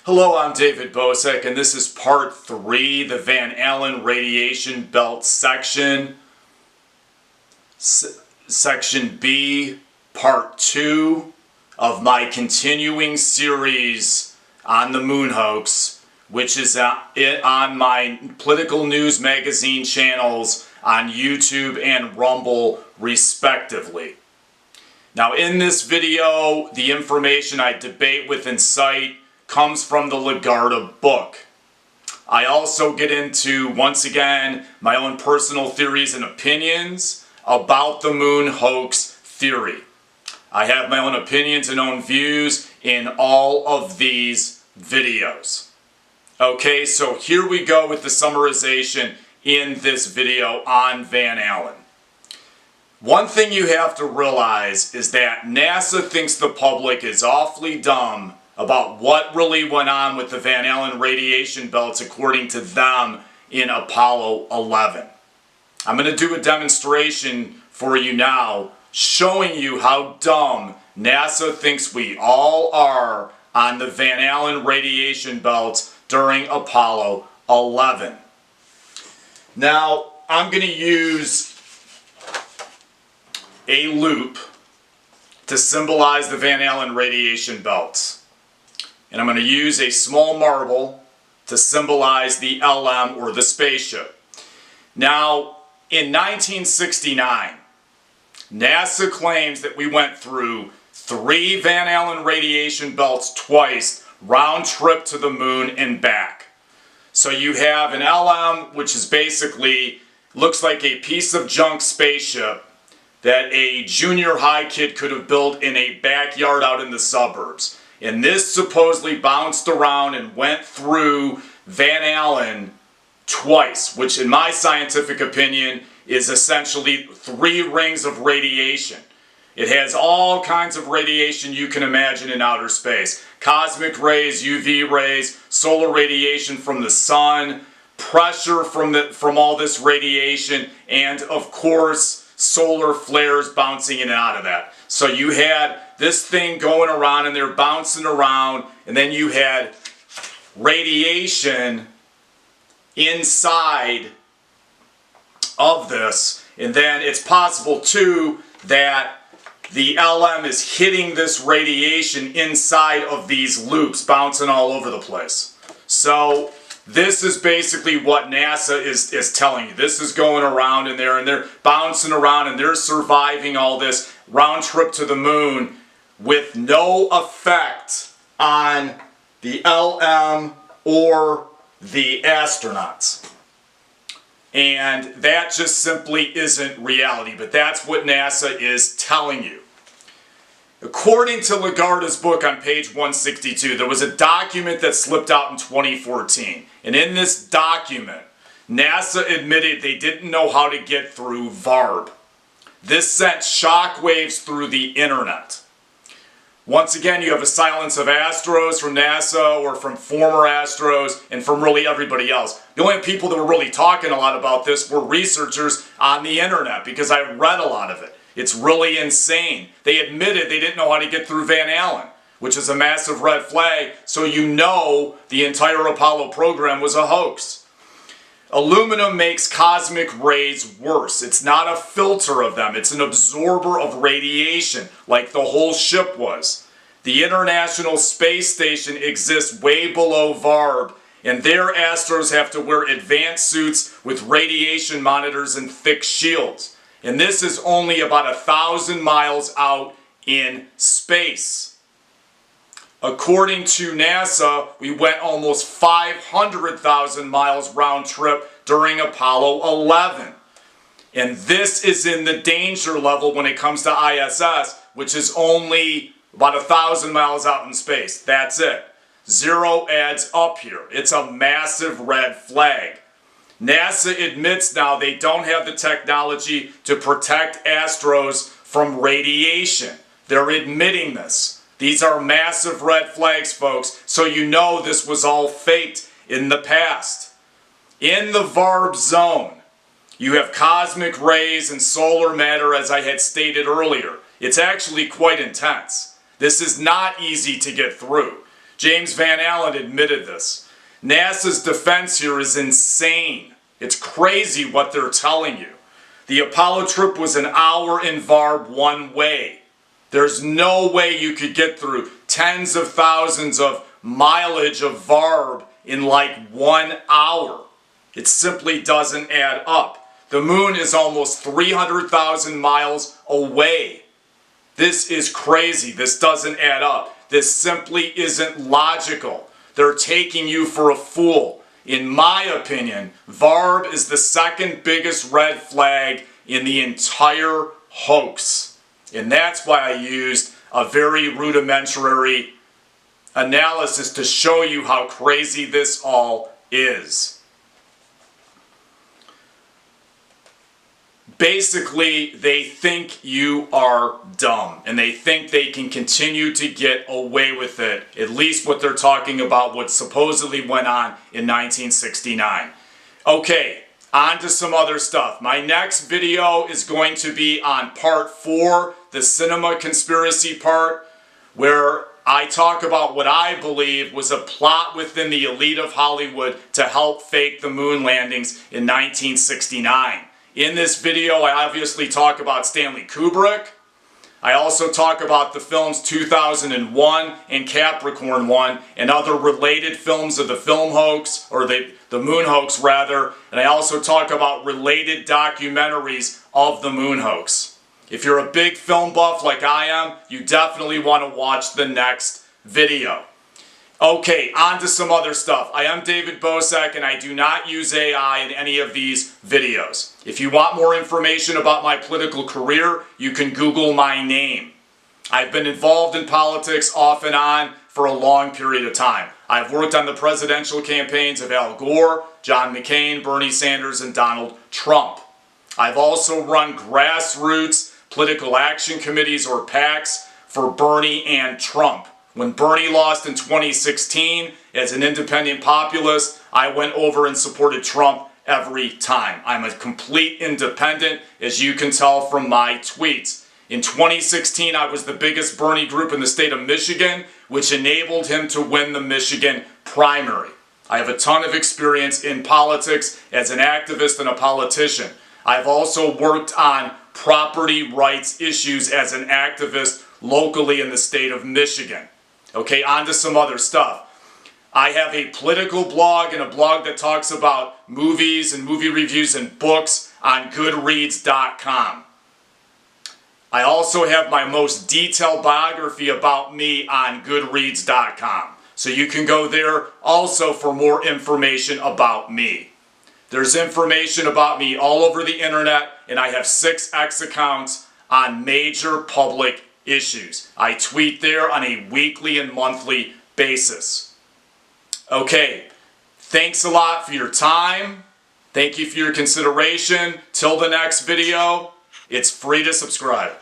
Hello, I'm David Bosek, and this is part 3, the Van Allen radiation belt section. Section B, part 2 of my continuing series on the moon hoax, which is on my political news magazine channels on YouTube and Rumble, respectively. Now, in this video, the information I debate with and cite comes from the Lagarde book. I also get into, once again, my own personal theories and opinions about the moon hoax theory. I have my own opinions and own views in all of these videos. Okay, so here we go with the summarization in this video on Van Allen. One thing you have to realize is that NASA thinks the public is awfully dumb about what really went on with the Van Allen radiation belts according to them in Apollo 11. I'm going to do a demonstration for you now showing you how dumb NASA thinks we all are on the Van Allen radiation belts during Apollo 11. Now, I'm going to use a loop to symbolize the Van Allen radiation belts. And I'm going to use a small marble to symbolize the LM, or the spaceship. Now, in 1969, NASA claims that we went through 3 Van Allen radiation belts twice, round trip to the moon and back. So you have an LM, which is basically, looks like a piece of junk spaceship that a junior high kid could have built in a backyard out in the suburbs. And this supposedly bounced around and went through Van Allen twice, which in my scientific opinion is essentially 3 rings of radiation. It has all kinds of radiation you can imagine in outer space. Cosmic rays, UV rays, solar radiation from the sun, pressure from all this radiation, and of course solar flares bouncing in and out of that. So you had this thing going around and they're bouncing around, and then you had radiation inside of this. And then it's possible too that the LM is hitting this radiation inside of these loops, bouncing all over the place. So this is basically what NASA is telling you. This is going around in there, and they're bouncing around, and they're surviving all this round trip to the moon with no effect on the LM or the astronauts. And that just simply isn't reality, but that's what NASA is telling you. According to Lagarde's book on page 162, there was a document that slipped out in 2014. And in this document, NASA admitted they didn't know how to get through Varb. This sent shockwaves through the internet. Once again, you have a silence of Astros from NASA, or from former Astros, and from really everybody else. The only people that were really talking a lot about this were researchers on the internet, because I read a lot of it. It's really insane. They admitted they didn't know how to get through Van Allen, which is a massive red flag, so you know the entire Apollo program was a hoax. Aluminum makes cosmic rays worse. It's not a filter of them. It's an absorber of radiation, like the whole ship was. The International Space Station exists way below Varb, and their astros have to wear advanced suits with radiation monitors and thick shields. And this is only about 1,000 miles out in space. According to NASA, we went almost 500,000 miles round trip during Apollo 11. And this is in the danger level when it comes to ISS, which is only about 1,000 miles out in space. That's it. 0 adds up here. It's a massive red flag. NASA admits now they don't have the technology to protect astros from radiation. They're admitting this. These are massive red flags, folks, so you know this was all faked in the past. In the Varb zone, you have cosmic rays and solar matter, as I had stated earlier. It's actually quite intense. This is not easy to get through. James Van Allen admitted this. NASA's defense here is insane. It's crazy what they're telling you. The Apollo trip was an hour in Varb one way. There's no way you could get through tens of thousands of mileage of Varb in like 1 hour. It simply doesn't add up. The moon is almost 300,000 miles away. This is crazy. This doesn't add up. This simply isn't logical. They're taking you for a fool. In my opinion, Varb is the second biggest red flag in the entire hoax. And that's why I used a very rudimentary analysis to show you how crazy this all is. Basically, they think you are dumb, and they think they can continue to get away with it, at least what they're talking about, what supposedly went on in 1969. Okay, on to some other stuff. My next video is going to be on part 4, the cinema conspiracy part, where I talk about what I believe was a plot within the elite of Hollywood to help fake the moon landings in 1969. In this video, I obviously talk about Stanley Kubrick. I also talk about the films 2001 and Capricorn 1 and other related films of the film hoax, or the moon hoax rather. And I also talk about related documentaries of the moon hoax. If you're a big film buff like I am, you definitely want to watch the next video. Okay, on to some other stuff. I am David Bosak and I do not use AI in any of these videos. If you want more information about my political career, you can Google my name. I've been involved in politics off and on for a long period of time. I've worked on the presidential campaigns of Al Gore, John McCain, Bernie Sanders, and Donald Trump. I've also run grassroots political action committees or PACs for Bernie and Trump. When Bernie lost in 2016, as an independent populist, I went over and supported Trump every time. I'm a complete independent, as you can tell from my tweets. In 2016, I was the biggest Bernie group in the state of Michigan, which enabled him to win the Michigan primary. I have a ton of experience in politics as an activist and a politician. I've also worked on property rights issues as an activist locally in the state of Michigan. Okay, on to some other stuff. I have a political blog and a blog that talks about movies and movie reviews and books on Goodreads.com. I also have my most detailed biography about me on Goodreads.com. So you can go there also for more information about me. There's information about me all over the internet, and I have 6 X accounts on major public issues. I tweet there on a weekly and monthly basis. Okay, thanks a lot for your time. Thank you for your consideration. Till the next video, it's free to subscribe.